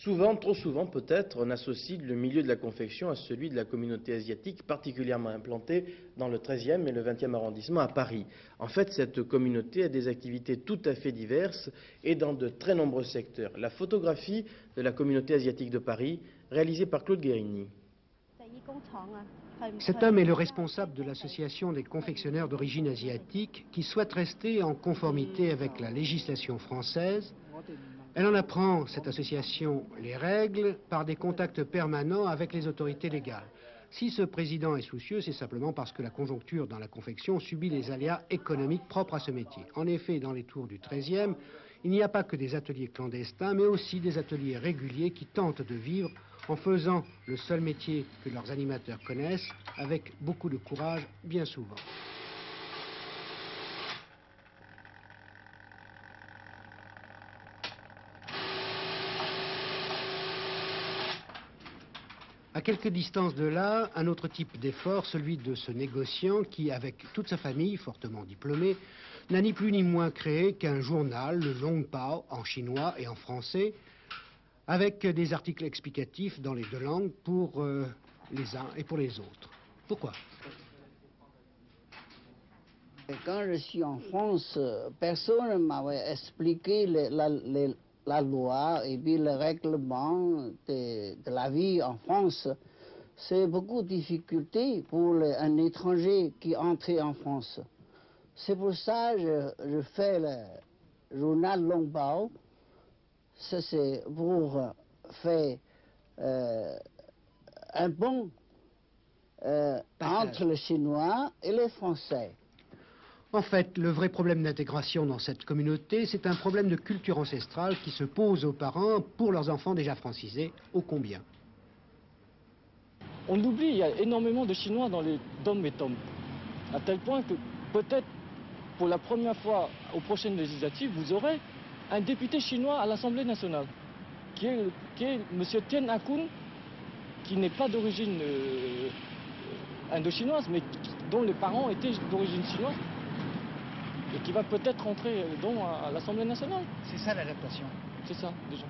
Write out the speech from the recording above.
Souvent, trop souvent peut-être, on associe le milieu de la confection à celui de la communauté asiatique particulièrement implantée dans le 13e et le 20e arrondissement à Paris. En fait, cette communauté a des activités tout à fait diverses et dans de très nombreux secteurs. La photographie de la communauté asiatique de Paris, réalisée par Claude Guérini. Cet homme est le responsable de l'association des confectionneurs d'origine asiatique qui souhaite rester en conformité avec la législation française. Elle en apprend, cette association, les règles par des contacts permanents avec les autorités légales. Si ce président est soucieux, c'est simplement parce que la conjoncture dans la confection subit les aléas économiques propres à ce métier. En effet, dans les tours du 13e, il n'y a pas que des ateliers clandestins, mais aussi des ateliers réguliers qui tentent de vivre en faisant le seul métier que leurs animateurs connaissent, avec beaucoup de courage, bien souvent. À quelques distances de là, un autre type d'effort, celui de ce négociant qui, avec toute sa famille, fortement diplômée, n'a ni plus ni moins créé qu'un journal, le Longbao, en chinois et en français, avec des articles explicatifs dans les deux langues pour les uns et pour les autres. Pourquoi? Quand je suis en France, personne ne m'avait expliqué la loi et puis le règlement de la vie en France. C'est beaucoup de difficultés pour un étranger qui entre en France. C'est pour ça que je fais le journal Longbao. Ça, c'est pour faire un pont entre le chinois et le français. En fait, le vrai problème d'intégration dans cette communauté, c'est un problème de culture ancestrale qui se pose aux parents pour leurs enfants déjà francisés, ô combien. On l'oublie, il y a énormément de Chinois dans les dom et tom, à tel point que peut-être pour la première fois aux prochaines législatives, vous aurez un député chinois à l'Assemblée nationale, qui est M. Tien Akun, qui n'est pas d'origine indo-chinoise, mais dont les parents étaient d'origine chinoise, et qui va peut-être rentrer à l'Assemblée nationale. C'est ça l'adaptation. C'est ça, déjà.